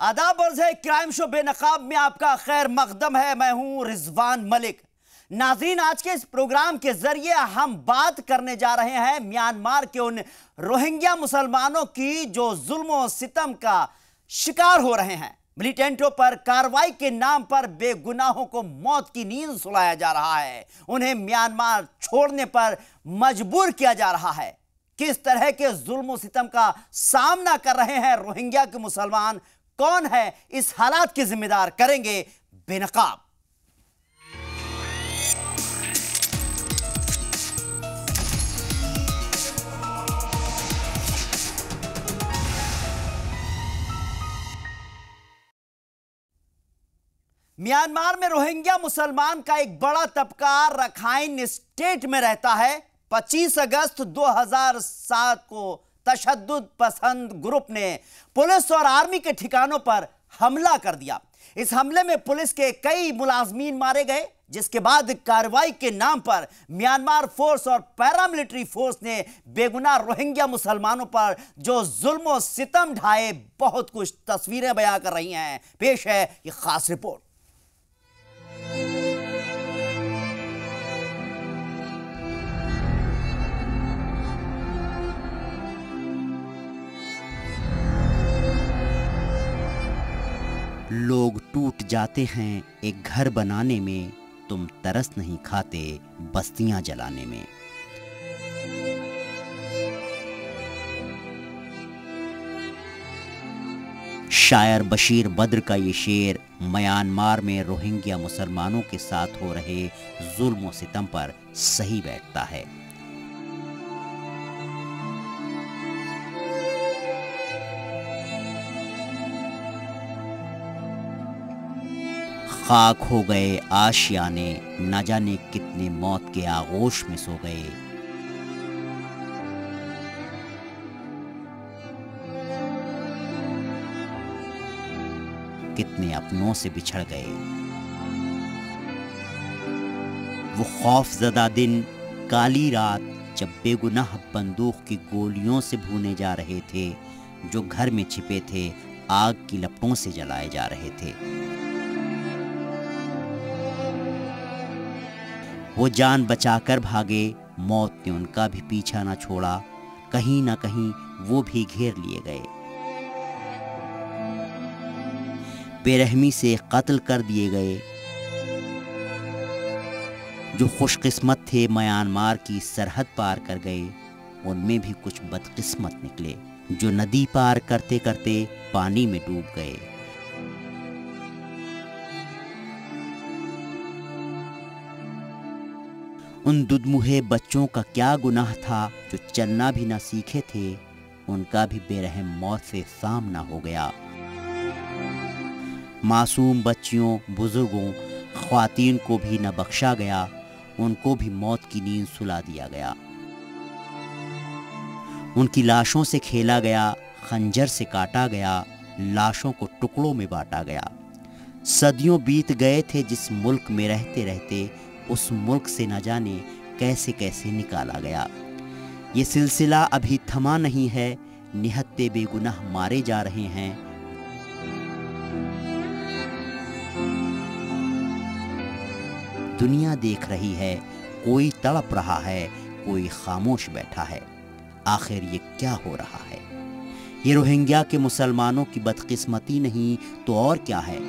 आदाब अर्ज़ है क्राइम शो बेनकाब में आपका खैर मकदम है। मैं हूं रिजवान मलिक। नाज़रीन, आज के इस प्रोग्राम के जरिए हम बात करने जा रहे हैं म्यांमार के उन रोहिंग्या मुसलमानों की जो जुल्म और सितम का शिकार हो रहे हैं। मिलिटेंटों पर कार्रवाई के नाम पर बेगुनाहों को मौत की नींद सुलाया जा रहा है, उन्हें म्यांमार छोड़ने पर मजबूर किया जा रहा है। किस तरह के जुल्म सितम का सामना कर रहे हैं रोहिंग्या के मुसलमान, कौन है इस हालात के जिम्मेदार, करेंगे बेनकाब। म्यांमार में रोहिंग्या मुसलमान का एक बड़ा तबका रखाइन स्टेट में रहता है। 25 अगस्त 2007 को तशद्दुद पसंद ग्रुप ने पुलिस और आर्मी के ठिकानों पर हमला कर दिया। इस हमले में पुलिस के कई मुलाजमीन मारे गए, जिसके बाद कार्रवाई के नाम पर म्यांमार फोर्स और पैरामिलिट्री फोर्स ने बेगुनाह रोहिंग्या मुसलमानों पर जो जुल्म और सितम ढाए, बहुत कुछ तस्वीरें बयां कर रही हैं। पेश है ये खास रिपोर्ट। लोग टूट जाते हैं एक घर बनाने में, तुम तरस नहीं खाते बस्तियां जलाने में। शायर बशीर बद्र का ये शेर म्यांमार में रोहिंग्या मुसलमानों के साथ हो रहे जुल्म सितम पर सही बैठता है। खाक हो गए आशियाने, न जाने कितने मौत के आगोश में सो गए। कितने अपनों से बिछड़ गए। वो खौफजदा दिन, काली रात, जब बेगुनाह बंदूक की गोलियों से भूने जा रहे थे, जो घर में छिपे थे आग की लपटों से जलाए जा रहे थे। वो जान बचाकर भागे, मौत ने उनका भी पीछा न छोड़ा। कहीं ना कहीं वो भी घेर लिए गए, बेरहमी से कत्ल कर दिए गए। जो खुशकिस्मत थे म्यांमार की सरहद पार कर गए, उनमें भी कुछ बदकिस्मत निकले जो नदी पार करते करते पानी में डूब गए। उन दुधमुहे बच्चों का क्या गुनाह था जो चलना भी ना सीखे थे, उनका भी बेरहम मौत से सामना हो गया। मासूम बच्चियों, बुजुर्गों, ख्वातीन को भी न बख्शा गया, उनको भी मौत की नींद सुला दिया गया। उनकी लाशों से खेला गया, खंजर से काटा गया, लाशों को टुकड़ों में बांटा गया। सदियों बीत गए थे जिस मुल्क में रहते रहते, उस मुल्क से न जाने कैसे कैसे निकाला गया। ये सिलसिला अभी थमा नहीं है, निहत्ते बेगुनाह मारे जा रहे हैं। दुनिया देख रही है, कोई तड़प रहा है, कोई खामोश बैठा है। आखिर ये क्या हो रहा है? ये रोहिंग्या के मुसलमानों की बदकिस्मती नहीं तो और क्या है?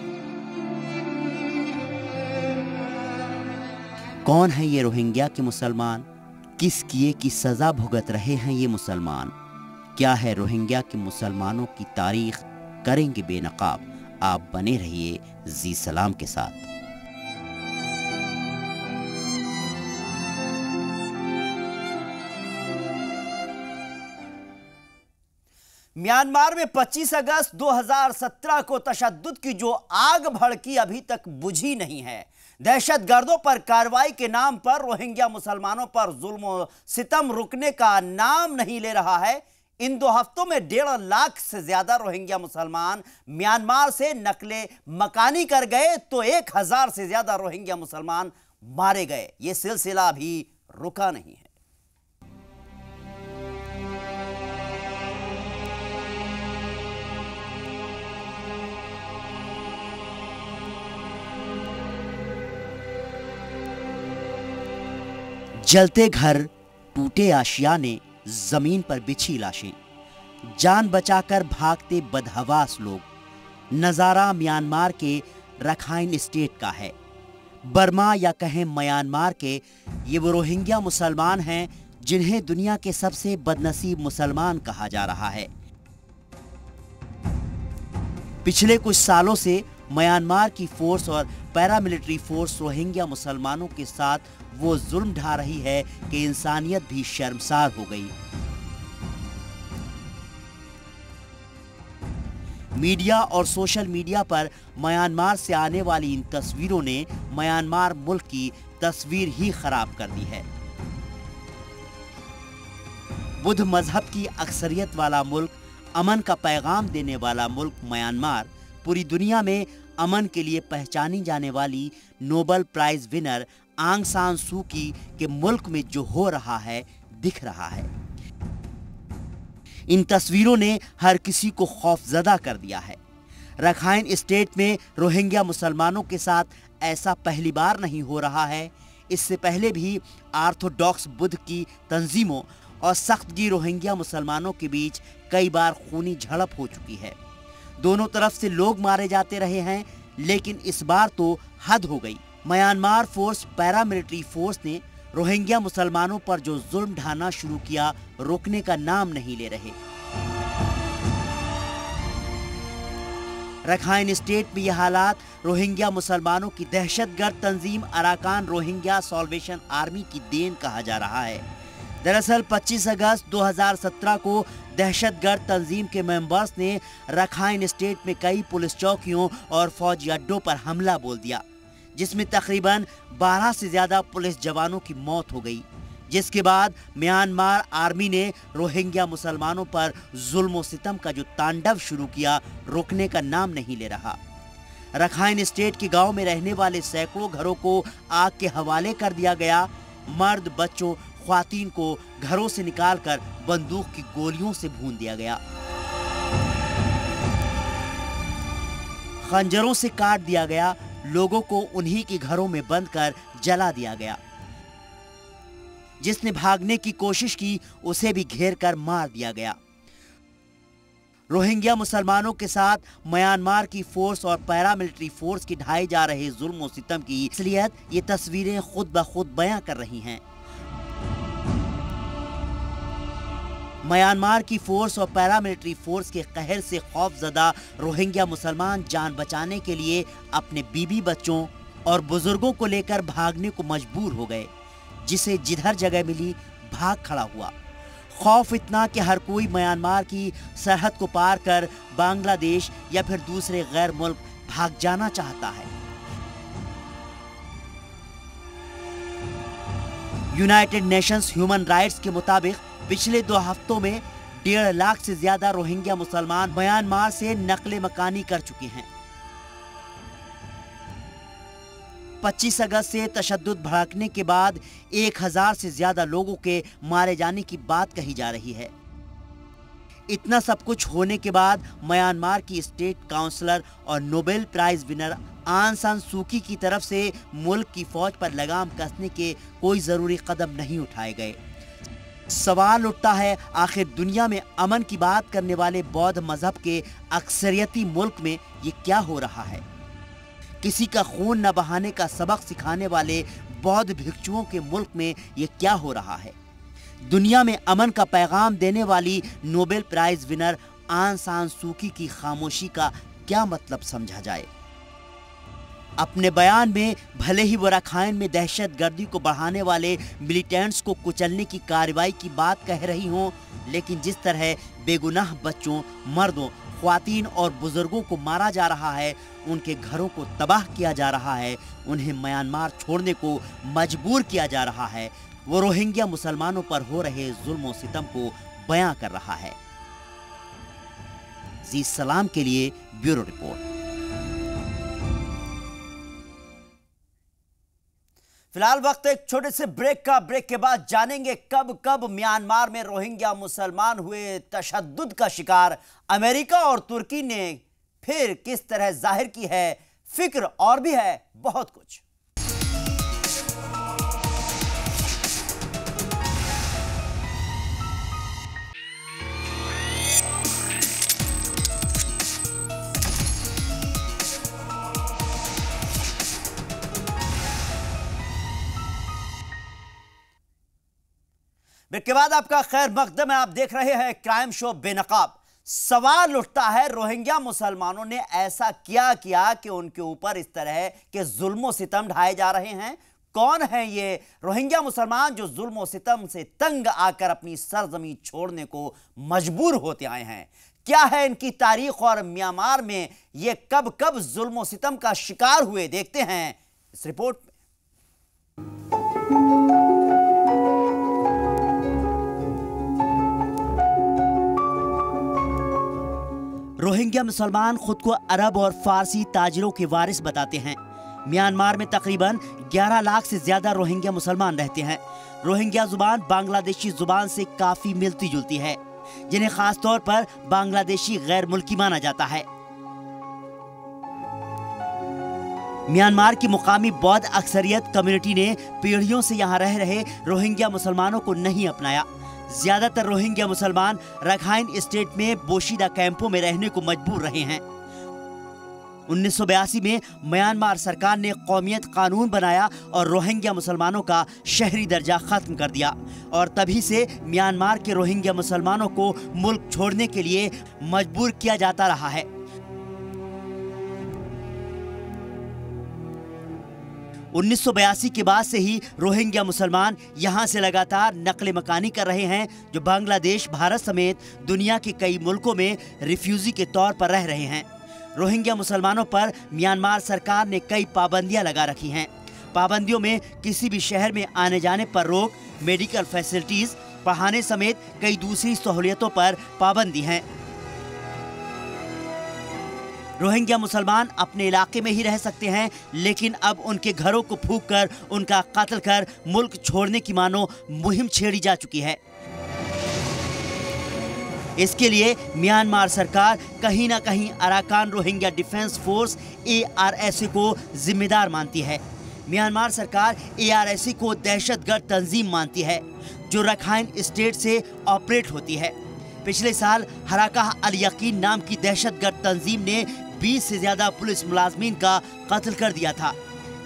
कौन है ये रोहिंग्या के मुसलमान? किस किए की सज़ा भुगत रहे हैं ये मुसलमान? क्या है रोहिंग्या के मुसलमानों की तारीख? करेंगे बेनकाब। आप बने रहिए जी सलाम के साथ। म्यांमार में 25 अगस्त 2017 को तशद्दुद की जो आग भड़की अभी तक बुझी नहीं है। दहशतगर्दों पर कार्रवाई के नाम पर रोहिंग्या मुसलमानों पर जुल्म सितम रुकने का नाम नहीं ले रहा है। इन 2 हफ्तों में 1.5 लाख से ज्यादा रोहिंग्या मुसलमान म्यांमार से नकले मकानी कर गए, तो 1000 से ज्यादा रोहिंग्या मुसलमान मारे गए। यह सिलसिला अभी रुका नहीं है। जलते घर, टूटे आशियाने, जमीन पर बिछी लाशें, जान बचाकर भागते बदहवास लोग। नजारा म्यांमार के रखाइन स्टेट का है। बर्मा या कहें म्यांमार के ये वो रोहिंग्या मुसलमान हैं जिन्हें दुनिया के सबसे बदनसीब मुसलमान कहा जा रहा है। पिछले कुछ सालों से म्यांमार की फोर्स और पैरामिलिट्री फोर्स रोहिंग्या मुसलमानों के साथ वो जुल्म ढा रही है कि इंसानियत भी शर्मसार हो गई। मीडिया और सोशल मीडिया पर म्यांमार से आने वाली इन तस्वीरों ने म्यांमार मुल्क की तस्वीर ही खराब कर दी है। बुद्ध मजहब की अक्सरियत वाला मुल्क, अमन का पैगाम देने वाला मुल्क म्यांमार पूरी दुनिया में अमन के लिए पहचानी जाने वाली नोबेल प्राइज विनर आंग सान सू की के मुल्क में जो हो रहा है दिख रहा है। इन तस्वीरों ने हर किसी को खौफजदा कर दिया है। रखाइन स्टेट में रोहिंग्या मुसलमानों के साथ ऐसा पहली बार नहीं हो रहा है। इससे पहले भी ऑर्थोडॉक्स बुद्ध की तंजीमों और सख्तगी रोहिंग्या मुसलमानों के बीच कई बार खूनी झड़प हो चुकी है। दोनों तरफ से लोग मारे जाते रहे हैं, लेकिन इस बार तो हद हो गई। म्यांमार फोर्स पैरामिलिट्री फोर्स ने रोहिंग्या मुसलमानों पर जो जुल्म ढाना शुरू किया, रोकने का नाम नहीं ले रहे। रखाइन स्टेट में यह हालात रोहिंग्या मुसलमानों की दहशतगर्द तंजीम अराकान रोहिंग्या सॉल्वेशन आर्मी की देन कहा जा रहा है। दरअसल 25 अगस्त 2017 को दहशतगर्द तंजीम के मेंबर्स ने रखाइन स्टेट में कई पुलिस चौकियों और फौजी अड्डों पर हमला बोल दिया, जिसमें तकरीबन 12 से ज्यादा पुलिस जवानों की मौत हो गई। जिसके बाद म्यांमार आर्मी ने रोहिंग्या मुसलमानों पर जुल्म सितम का जो तांडव शुरू किया, रोकने का नाम नहीं ले रहा। रखाइन स्टेट के गांव में रहने वाले सैकड़ों घरों को आग के हवाले कर दिया गया। मर्द, बच्चों, ख्वातीन को घरों से निकालकर बंदूक की गोलियों से भून दिया गया, खंजरों से काट दिया गया, लोगों को उन्हीं के घरों में बंद कर जला दिया गया। जिसने भागने की कोशिश की उसे भी घेर कर मार दिया गया। रोहिंग्या मुसलमानों के साथ म्यांमार की फोर्स और पैरामिलिट्री फोर्स की ढाए जा रहे जुल्म और सितम की असलियत ये तस्वीरें खुद ब खुद बयां कर रही हैं। म्यांमार की फोर्स और पैरामिलिट्री फोर्स के कहर से खौफजदा रोहिंग्या मुसलमान जान बचाने के लिए अपने बीबी, बच्चों और बुजुर्गों को लेकर भागने को मजबूर हो गए। जिसे जिधर जगह मिली भाग खड़ा हुआ। खौफ इतना कि हर कोई म्यांमार की सरहद को पार कर बांग्लादेश या फिर दूसरे गैर मुल्क भाग जाना चाहता है। यूनाइटेड नेशंस ह्यूमन राइट्स के मुताबिक पिछले 2 हफ्तों में 1.5 लाख से ज्यादा रोहिंग्या मुसलमान म्यांमार से नकले मकानी कर चुके हैं। 25 अगस्त से तशद्दुद भड़कने के बाद 1000 से ज्यादा लोगों के मारे जाने की बात कही जा रही है। इतना सब कुछ होने के बाद म्यांमार की स्टेट काउंसलर और नोबेल प्राइज विनर आंग सान सू की तरफ से मुल्क की फौज पर लगाम कसने के कोई जरूरी कदम नहीं उठाए गए। सवाल उठता है, आखिर दुनिया में अमन की बात करने वाले बौद्ध मजहब के अक्सरियती मुल्क में ये क्या हो रहा है? किसी का खून न बहाने का सबक सिखाने वाले बौद्ध भिक्षुओं के मुल्क में ये क्या हो रहा है? दुनिया में अमन का पैगाम देने वाली नोबेल प्राइज विनर आंग सान सू की खामोशी का क्या मतलब समझा जाए? अपने बयान में भले ही वो रखाइन में दहशतगर्दी को बढ़ाने वाले मिलिटेंट्स को कुचलने की कार्रवाई की बात कह रही हों, लेकिन जिस तरह बेगुनाह बच्चों, मर्दों, ख्वातीन और बुजुर्गों को मारा जा रहा है, उनके घरों को तबाह किया जा रहा है, उन्हें म्यांमार छोड़ने को मजबूर किया जा रहा है, वो रोहिंग्या मुसलमानों पर हो रहे जुल्म और सितम को बयां कर रहा है। जी सलाम के लिए ब्यूरो रिपोर्ट। फिलहाल वक्त एक छोटे से ब्रेक का। ब्रेक के बाद जानेंगे कब कब म्यांमार में रोहिंग्या मुसलमान हुए तशद्दुद का शिकार। अमेरिका और तुर्की ने फिर किस तरह जाहिर की है फिक्र, और भी है बहुत कुछ। ब्रेक के बाद आपका खैर मकदम है। आप देख रहे हैं क्राइम शो बेनकाब। सवाल उठता है, रोहिंग्या मुसलमानों ने ऐसा क्या किया कि उनके ऊपर इस तरह के जुल्म सितम ढाए जा रहे हैं? कौन है ये रोहिंग्या मुसलमान जो जुल्म सितम से तंग आकर अपनी सरजमीन छोड़ने को मजबूर होते आए हैं? क्या है इनकी तारीख और म्यांमार में ये कब कब जुल्म सितम का शिकार हुए? देखते हैं इस रिपोर्ट में। रोहिंग्या मुसलमान खुद को अरब और फारसी ताजिरों के वारिस बताते हैं। म्यांमार में तकरीबन 11 लाख से ज्यादा रोहिंग्या मुसलमान रहते हैं। रोहिंग्या जुबान बांग्लादेशी जुबान से काफी मिलती जुलती है, जिन्हें खास तौर पर बांग्लादेशी गैर मुल्की माना जाता है। म्यांमार की मुकामी बौद्ध अक्सरियत कम्युनिटी ने पीढ़ियों से यहाँ रह रहे रोहिंग्या मुसलमानों को नहीं अपनाया। ज्यादातर रोहिंग्या मुसलमान रखाइन स्टेट में बोशीदा कैंपों में रहने को मजबूर रहे हैं। 1982 में म्यांमार सरकार ने कौमियत कानून बनाया और रोहिंग्या मुसलमानों का शहरी दर्जा खत्म कर दिया, और तभी से म्यांमार के रोहिंग्या मुसलमानों को मुल्क छोड़ने के लिए मजबूर किया जाता रहा है। 1982 के बाद से ही रोहिंग्या मुसलमान यहाँ से लगातार नकल मकानी कर रहे हैं, जो बांग्लादेश, भारत समेत दुनिया के कई मुल्कों में रिफ्यूजी के तौर पर रह रहे हैं। रोहिंग्या मुसलमानों पर म्यांमार सरकार ने कई पाबंदियां लगा रखी हैं। पाबंदियों में किसी भी शहर में आने जाने पर रोक, मेडिकल फैसिलिटीज, पढ़ाने समेत कई दूसरी सहूलियतों पर पाबंदी है। रोहिंग्या मुसलमान अपने इलाके में ही रह सकते हैं, लेकिन अब उनके घरों को फूंककर उनका कत्ल कर मुल्क छोड़ने की मानो मुहिम छेड़ी जा चुकी है। इसके लिए म्यांमार सरकार कहीं ना कहीं Arakan Rohingya defence force ARSA को जिम्मेदार मानती है। म्यांमार सरकार ARSA को दहशतगर्द तंजीम मानती है, जो रखाइन स्टेट से ऑपरेट होती है। पिछले साल हराकाह अल यकीन नाम की दहशतगर्द तंजीम ने 20 से ज्यादा पुलिस मुलाजमीन का कत्ल कर दिया था।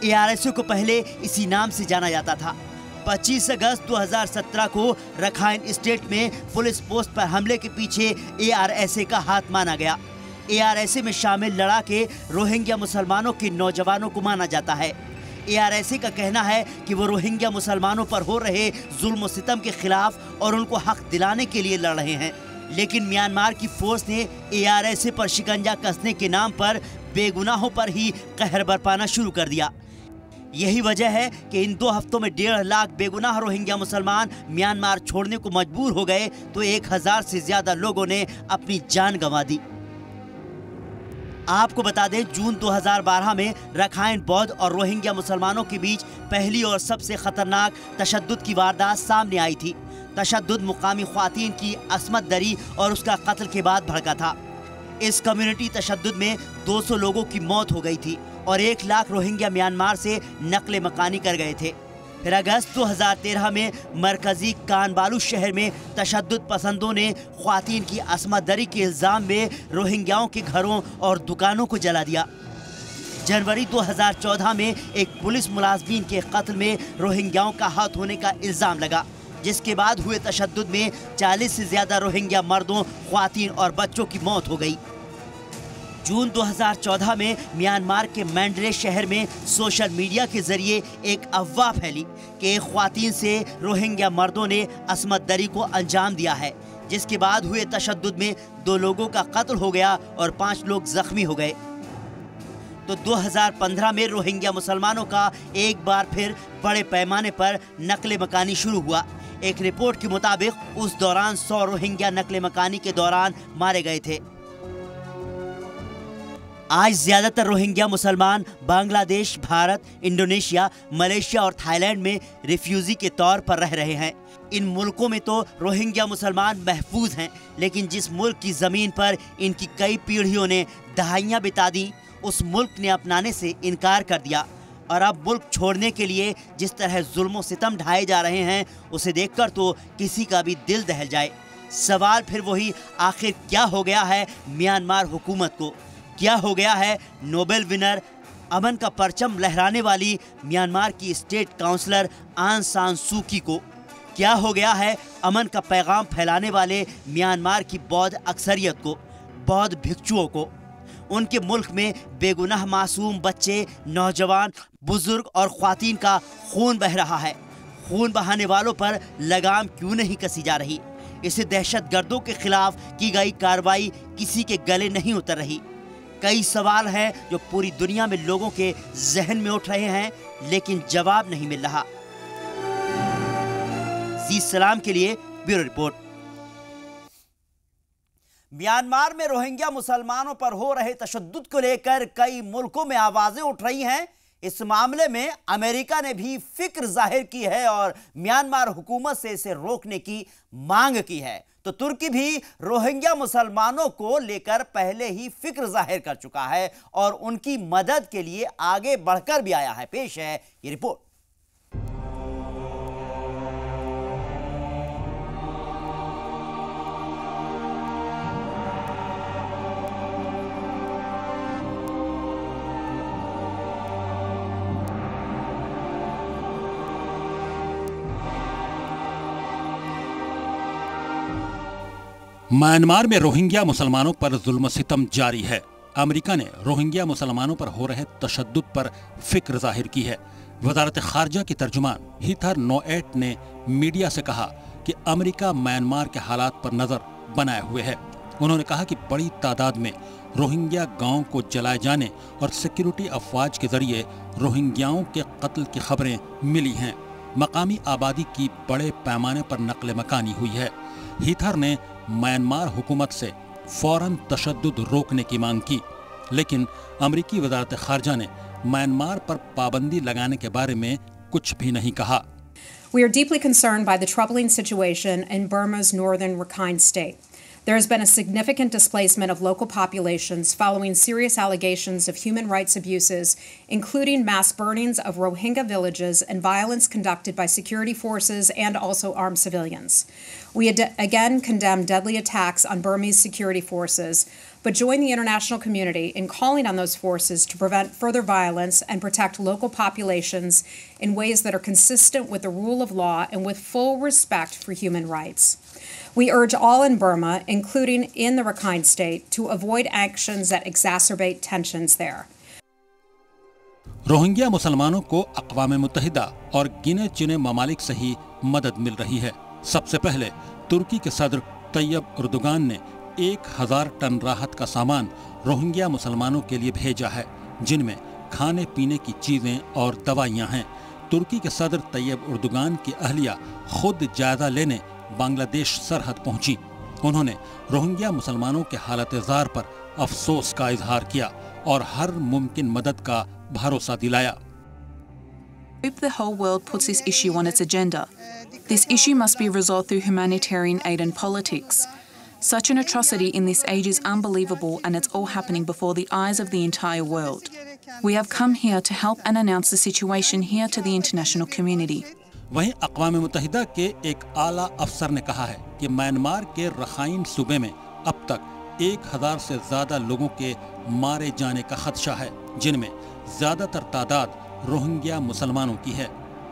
ARSA को पहले इसी नाम से जाना जाता था। 25 अगस्त 2017 को रखाइन स्टेट में पुलिस पोस्ट पर हमले के पीछे ARSA का हाथ माना गया। ARSA में शामिल लड़ाके रोहिंग्या मुसलमानों के नौजवानों को माना जाता है। ARSA का कहना है कि वो रोहिंग्या मुसलमानों पर हो रहे जुल्म सितम के खिलाफ और उनको हक दिलाने के लिए लड़ रहे हैं, लेकिन म्यांमार की फोर्स ने ARSA पर शिकंजा कसने के नाम पर बेगुनाहों पर ही कहर बरपाना शुरू कर दिया। यही वजह है कि इन 2 हफ्तों में 1.5 लाख बेगुनाह रोहिंग्या मुसलमान म्यांमार छोड़ने को मजबूर हो गए, तो 1000 से ज्यादा लोगों ने अपनी जान गंवा दी। आपको बता दें, जून 2012 में रखाइन बौद्ध और रोहिंग्या मुसलमानों के बीच पहली और सबसे खतरनाक तशद्दुद की वारदात सामने आई थी। तशद्दुद मुकामी ख्वातीन की असमत दरी और उसका कत्ल के बाद भड़का था। इस कम्युनिटी तशद्दुद में 200 लोगों की मौत हो गई थी और 1 लाख रोहिंग्या म्यांमार से नकले मकानी कर गए थे। फिर अगस्त 2013 में मरकजी कानबालू शहर में तशद्दुद पसंदों ने ख्वातीन की असमत दरी के इल्ज़ाम में रोहिंग्याओं के घरों और दुकानों को जला दिया। जनवरी 2014 में एक पुलिस मुलाजमीन के कत्ल में रोहिंग्याओं का हाथ होने का इल्ज़ाम लगा, जिसके बाद हुए तशद्दुद में 40 से ज्यादा रोहिंग्या मर्दों, ख्वातीन और बच्चों की मौत हो गई। जून 2014 में म्यांमार के मैंड्रे शहर में सोशल मीडिया के जरिए एक अफवाह फैली कि ख्वातीन से रोहिंग्या मर्दों ने असमत दरी को अंजाम दिया है, जिसके बाद हुए तशद्दुद में 2 लोगों का कत्ल हो गया और 5 लोग जख्मी हो गए। तो 2015 में रोहिंग्या मुसलमानों का एक बार फिर बड़े पैमाने पर नकले मकानी शुरू हुआ। एक रिपोर्ट के मुताबिक उस दौरान 100 रोहिंग्या नकले मकानी के दौरान मारे गए थे। आज ज्यादातर रोहिंग्या मुसलमान बांग्लादेश, भारत, इंडोनेशिया, मलेशिया और थाईलैंड में रिफ्यूजी के तौर पर रह रहे हैं। इन मुल्कों में तो रोहिंग्या मुसलमान महफूज हैं, लेकिन जिस मुल्क की ज़मीन पर इनकी कई पीढ़ियों ने दहाइयाँ बिता दी, उस मुल्क ने अपनाने से इनकार कर दिया। और अब मुल्क छोड़ने के लिए जिस तरह जुल्म सितम ढाए जा रहे हैं, उसे देखकर तो किसी का भी दिल दहल जाए। सवाल फिर वही, आखिर क्या हो गया है म्यांमार हुकूमत को? क्या हो गया है नोबेल विनर, अमन का परचम लहराने वाली म्यांमार की स्टेट काउंसलर आंग सान सू की को? क्या हो गया है अमन का पैगाम फैलाने वाले म्यांमार की बौद्ध अक्सरियत को, बौद्ध भिक्षुओं को? उनके मुल्क में बेगुनाह मासूम बच्चे, नौजवान, बुजुर्ग और ख्वातीन का खून बह रहा है। खून बहाने वालों पर लगाम क्यों नहीं कसी जा रही? इसे दहशतगर्दों के खिलाफ की गई कार्रवाई किसी के गले नहीं उतर रही। कई सवाल हैं जो पूरी दुनिया में लोगों के जहन में उठ रहे हैं, लेकिन जवाब नहीं मिल रहा। जी सलाम के लिए ब्यूरो रिपोर्ट। म्यांमार में रोहिंग्या मुसलमानों पर हो रहे तशद्दुद को लेकर कई मुल्कों में आवाजें उठ रही हैं। इस मामले में अमेरिका ने भी फिक्र जाहिर की है और म्यांमार हुकूमत से इसे रोकने की मांग की है। तो तुर्की भी रोहिंग्या मुसलमानों को लेकर पहले ही फिक्र जाहिर कर चुका है और उनकी मदद के लिए आगे बढ़कर भी आया है। पेश है ये रिपोर्ट। म्यांमार में रोहिंग्या मुसलमानों पर जुल्म सितम जारी है। अमेरिका ने रोहिंग्या मुसलमानों पर हो रहे तशद्दुद पर फिक्र जाहिर की है। वजारत खारजा की तर्जुमान हीथर नोएट ने मीडिया से कहा कि अमेरिका म्यांमार के हालात पर नजर बनाए हुए है। उन्होंने कहा कि बड़ी तादाद में रोहिंग्या गांवों को जलाए जाने और सिक्योरिटी अफवाज के जरिए रोहिंग्याओं के कत्ल की खबरें मिली हैं। मकामी आबादी की बड़े पैमाने पर नकल मकानी हुई है। हीथर ने म्यांमार हुकूमत से फौरन तशद्दुद रोकने की मांग की, लेकिन अमरीकी वजारत खारजा ने म्यांमार पर पाबंदी लगाने के बारे में कुछ भी नहीं कहा। We are deeply concerned by the troubling situation in Burma's northern Rakhine state. There has been a significant displacement of local populations following serious allegations of human rights abuses, including mass burnings of Rohingya villages and violence conducted by security forces and also armed civilians. We again condemn deadly attacks on Burmese security forces, but join the international community in calling on those forces to prevent further violence and protect local populations in ways that are consistent with the rule of law and with full respect for human rights. We urge all in Burma, including in the Rakhine State, to avoid actions that exacerbate tensions there. Rohingya मुसलमानों को अक़वाम मुत्तहिदा और गिने चुने ममालिक से ही मदद मिल रही है। सबसे पहले तुर्की के सदर तैयब उर्दुगान ने 1000 टन राहत का सामान रोहिंग्या मुसलमानों के लिए भेजा है, जिनमें खाने पीने की चीजें और दवाइयां हैं। तुर्की के सदर तैयब उर्दुगान की अहलिया खुद जायजा लेने बांग्लादेश सरहद पहुंची। उन्होंने रोहिंग्या मुसलमानों के हालत ज़ार पर अफसोस का इजहार किया और हर मुमकिन मदद का भरोसा दिलाया। I hope the whole world puts this issue on its agenda. This issue must be resolved through humanitarian aid and politics. Such an atrocity in this age is unbelievable, and it's all happening before the eyes of the entire world. We have come here to help and announce the situation here to the international community. वहीं अक़वाम मुत्तहिदा के एक आला अफसर ने कहा है कि Myanmar के रखाइन सूबे में अब तक 1000 से ज्यादा लोगों के मारे जाने का खदशा है, जिनमें ज्यादातर तादाद रोहिंग्या मुसलमानों की है।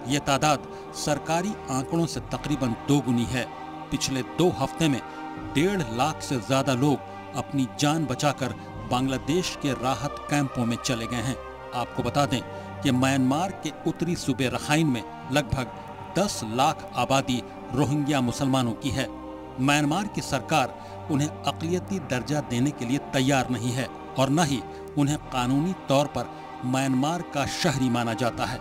ये तादाद सरकारी आंकड़ों से तकरीबन दोगुनी है। पिछले 2 हफ्ते में 1.5 लाख से ज्यादा लोग अपनी जान बचाकर बांग्लादेश के राहत कैंपों में चले गए हैं। आपको बता दें कि म्यांमार के उत्तरी सूबे रखाइन में लगभग 10 लाख आबादी रोहिंग्या मुसलमानों की है। म्यांमार की सरकार उन्हें अक़लियती दर्जा देने के लिए तैयार नहीं है और न ही उन्हें कानूनी तौर पर म्यांमार का शहरी माना जाता है।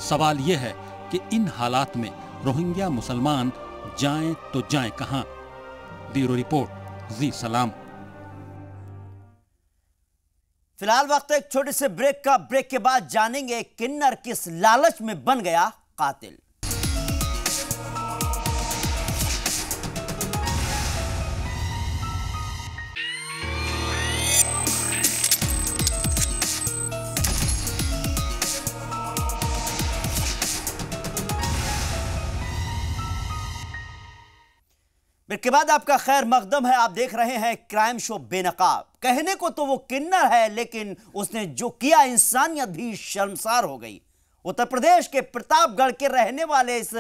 सवाल यह है कि इन हालात में रोहिंग्या मुसलमान जाएं तो जाएं कहां? ब्यूरो रिपोर्ट, जी सलाम। फिलहाल वक्त एक छोटे से ब्रेक का। ब्रेक के बाद जानेंगे किन्नर किस लालच में बन गया कातिल। ब्रेक के बाद आपका खैर मकदम है। आप देख रहे हैं क्राइम शो बेनकाब। कहने को तो वो किन्नर है, लेकिन उसने जो किया इंसानियत भी शर्मसार हो गई। उत्तर प्रदेश के प्रतापगढ़ के रहने वाले इस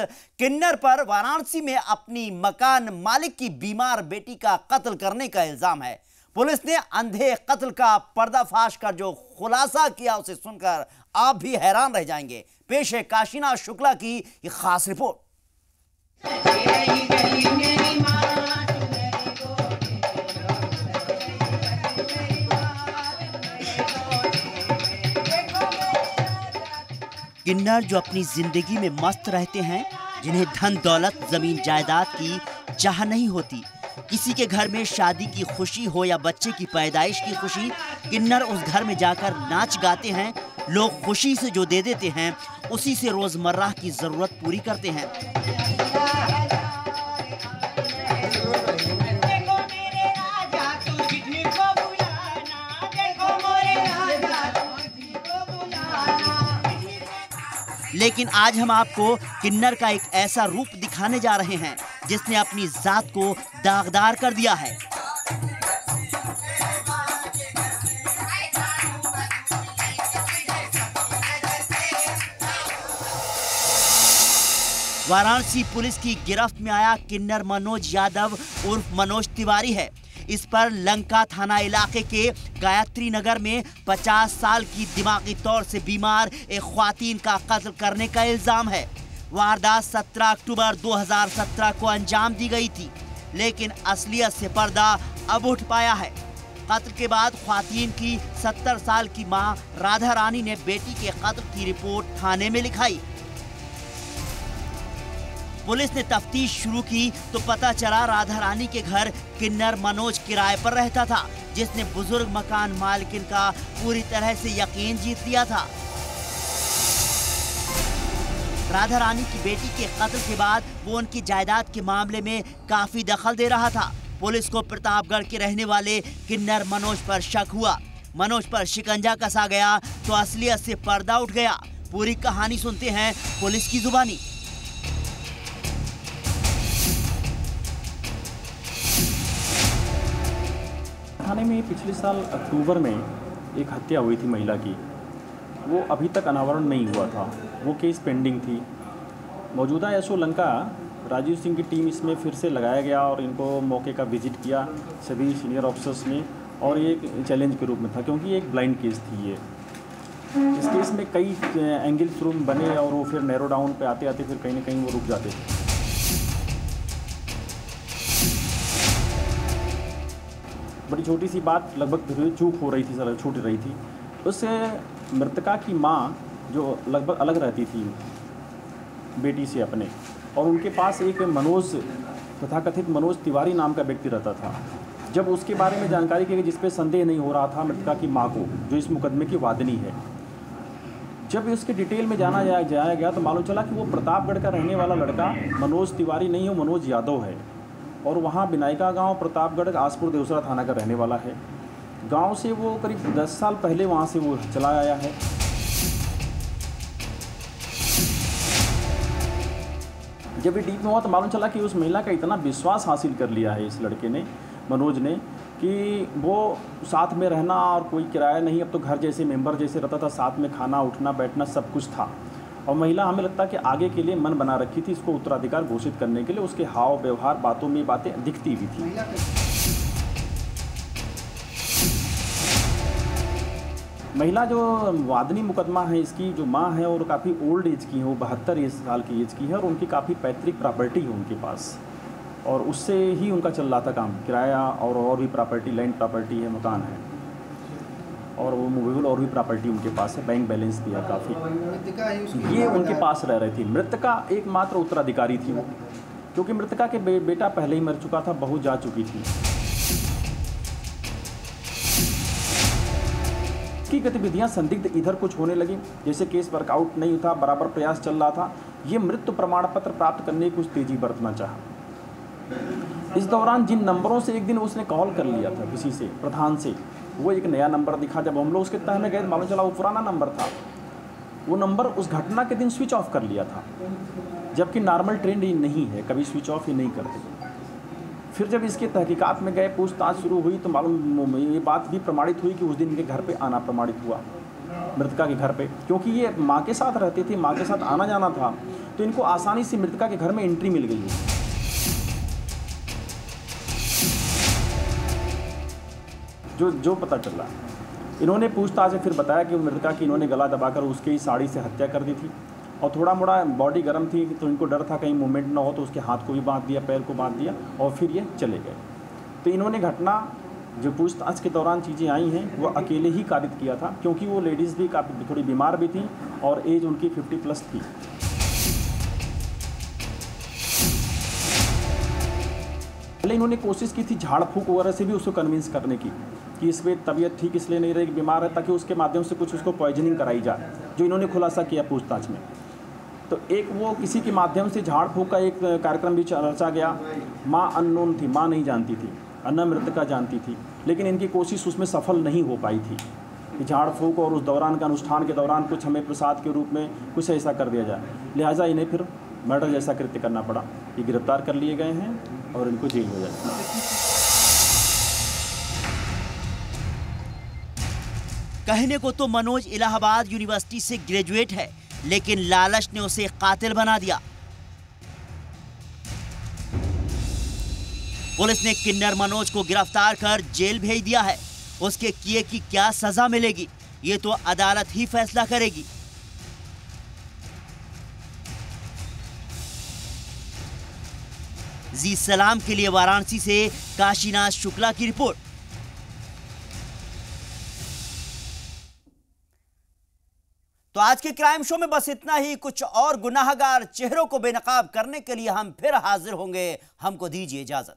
किन्नर पर वाराणसी में अपनी मकान मालिक की बीमार बेटी का कत्ल करने का इल्जाम है। पुलिस ने अंधे कत्ल का पर्दाफाश कर जो खुलासा किया उसे सुनकर आप भी हैरान रह जाएंगे। पेश है काशीनाथ शुक्ला की ये खास रिपोर्ट। किन्नर जो अपनी जिंदगी में मस्त रहते हैं, जिन्हें धन दौलत जमीन जायदाद की चाह नहीं होती, किसी के घर में शादी की खुशी हो या बच्चे की पैदाइश की खुशी, किन्नर उस घर में जाकर नाच गाते हैं। लोग खुशी से जो दे देते हैं उसी से रोजमर्रा की जरूरत पूरी करते हैं। लेकिन आज हम आपको किन्नर का एक ऐसा रूप दिखाने जा रहे हैं जिसने अपनी जात को दागदार कर दिया है। वाराणसी पुलिस की गिरफ्त में आया किन्नर मनोज यादव उर्फ मनोज तिवारी है। इस पर लंका थाना इलाके के गायत्री नगर में 50 साल की दिमागी तौर से बीमार एक ख्वातीन का कत्ल करने का इल्जाम है। वारदात 17 अक्टूबर 2017 को अंजाम दी गई थी, लेकिन असलियत से पर्दा अब उठ पाया है। कत्ल के बाद ख्वातीन की 70 साल की मां राधा रानी ने बेटी के कत्ल की रिपोर्ट थाने में लिखाई। पुलिस ने तफ्तीश शुरू की तो पता चला राधा रानी के घर किन्नर मनोज किराए पर रहता था, जिसने बुजुर्ग मकान मालिकिन का पूरी तरह से यकीन जीत लिया था। राधा रानी की बेटी के कत्ल के बाद वो उनकी जायदाद के मामले में काफी दखल दे रहा था। पुलिस को प्रतापगढ़ के रहने वाले किन्नर मनोज पर शक हुआ। मनोज पर शिकंजा कसा गया तो असलियत से पर्दा उठ गया। पूरी कहानी सुनते हैं पुलिस की जुबानी। थाने में पिछले साल अक्टूबर में एक हत्या हुई थी महिला की, वो अभी तक अनावरण नहीं हुआ था, वो केस पेंडिंग थी। मौजूदा एसओ लंका राजीव सिंह की टीम इसमें फिर से लगाया गया और इनको मौके का विजिट किया सभी सीनियर ऑफिसर्स ने, और ये एक चैलेंज के रूप में था क्योंकि एक ब्लाइंड केस थी। ये इस केस में कई एंगल थ्रू बने और वो फिर नैरो डाउन पे आते आते फिर कहीं ना कहीं वो रुक जाते थे। बड़ी छोटी सी बात लगभग फिर चूक हो रही थी, छूट रही थी। उससे मृतका की माँ जो लगभग अलग रहती थी बेटी से अपने, और उनके पास एक मनोज तथाकथित मनोज तिवारी नाम का व्यक्ति रहता था। जब उसके बारे में जानकारी की गई जिस पे संदेह नहीं हो रहा था मृतका की माँ को, जो इस मुकदमे की वादनी है, जब उसके डिटेल में जाया गया तो मालूम चला कि वो प्रतापगढ़ का रहने वाला लड़का मनोज तिवारी नहीं, वो मनोज यादव है, और वहाँ बिनायका गांव प्रतापगढ़ आसपुर देवसरा थाना का रहने वाला है। गांव से वो करीब 10 साल पहले वहाँ से वो चला आया है। जब ये डीप में हुआ तो मालूम चला कि उस महिला का इतना विश्वास हासिल कर लिया है इस लड़के ने, मनोज ने, कि वो साथ में रहना और कोई किराया नहीं, अब तो घर जैसे मेंबर जैसे रहता था, साथ में खाना उठना बैठना सब कुछ था। और महिला हमें लगता है कि आगे के लिए मन बना रखी थी इसको उत्तराधिकार घोषित करने के लिए। उसके हाव व्यवहार बातों में बातें दिखती भी थी। महिला जो वादनी मुकदमा है इसकी जो माँ है और काफ़ी ओल्ड एज की है, वो 72 साल की एज की है, और उनकी काफ़ी पैतृक प्रॉपर्टी है उनके पास, और उससे ही उनका चल रहा था काम, किराया और भी प्रॉपर्टी, लैंड प्रॉपर्टी है, मकान है, और वो मूवेबल और भी प्रॉपर्टी उनके पास है, बैंक बैलेंस भी है काफ़ी। ये उनके पास रह रही थी। मृतका एकमात्र उत्तराधिकारी थी वो, क्योंकि मृतका के बेटा पहले ही मर चुका था, बहू जा चुकी थी। की गतिविधियां संदिग्ध इधर कुछ होने लगी, जैसे केस वर्कआउट नहीं था, बराबर प्रयास चल रहा था। ये मृत्यु प्रमाण पत्र प्राप्त करने की कुछ तेजी बरतना चाहा। इस दौरान जिन नंबरों से एक दिन उसने कॉल कर लिया था किसी से, प्रधान से, वो एक नया नंबर दिखा। जब हम लोग उसके तह में गए मालूम चला वो पुराना नंबर था। वो नंबर उस घटना के दिन स्विच ऑफ कर लिया था, जबकि नॉर्मल ट्रेंड ही नहीं है, कभी स्विच ऑफ ही नहीं करते। फिर जब इसके तहकीकात में गए, पूछताछ शुरू हुई, तो मालूम ये बात भी प्रमाणित हुई कि उस दिन इनके घर पे आना प्रमाणित हुआ। मृतका के घर पे, क्योंकि ये माँ के साथ रहती थी, माँ के साथ आना जाना था, तो इनको आसानी से मृतका के घर में एंट्री मिल गई है। जो पता चला, इन्होंने पूछताछ से फिर बताया कि मृतका की इन्होंने गला दबाकर उसके ही साड़ी से हत्या कर दी थी, और थोड़ा मोड़ा बॉडी गर्म थी तो इनको डर था कहीं मूवमेंट ना हो, तो उसके हाथ को भी बांध दिया, पैर को बांध दिया, और फिर ये चले गए। तो इन्होंने घटना जो पूछताछ के दौरान चीज़ें आई हैं वो अकेले ही कारित किया था, क्योंकि वो लेडीज़ भी काफ़ी थोड़ी बीमार भी थी और एज उनकी 50+ थी। पहले इन्होंने कोशिश की थी झाड़ फूक वगैरह से भी उसको कन्विंस करने की कि इसमें तबीयत ठीक इसलिए नहीं रही, बीमार है, ताकि उसके माध्यम से कुछ उसको पॉइजनिंग कराई जाए, जो इन्होंने खुलासा किया पूछताछ में। तो एक वो किसी के माध्यम से झाड़ फूक का एक कार्यक्रम भी रचा गया। माँ अननोन थी, माँ नहीं जानती थी, अन्ना मृतका जानती थी, लेकिन इनकी कोशिश उसमें सफल नहीं हो पाई थी कि झाड़ फूक और उस दौरान के अनुष्ठान के दौरान कुछ हमें प्रसाद के रूप में कुछ ऐसा कर दिया जाए, लिहाजा इन्हें फिर मर्डर जैसा कृत्य करना पड़ा। ये गिरफ्तार कर लिए गए हैं और इनको जेल में जाए। कहने को तो मनोज इलाहाबाद यूनिवर्सिटी से ग्रेजुएट है, लेकिन लालच ने उसे कातिल बना दिया। पुलिस ने किन्नर मनोज को गिरफ्तार कर जेल भेज दिया है। उसके किए की क्या सजा मिलेगी, ये तो अदालत ही फैसला करेगी। जी सलाम के लिए वाराणसी से काशीनाथ शुक्ला की रिपोर्ट। तो आज के क्राइम शो में बस इतना ही। कुछ और गुनाहगार चेहरों को बेनकाब करने के लिए हम फिर हाजिर होंगे। हमको दीजिए इजाजत।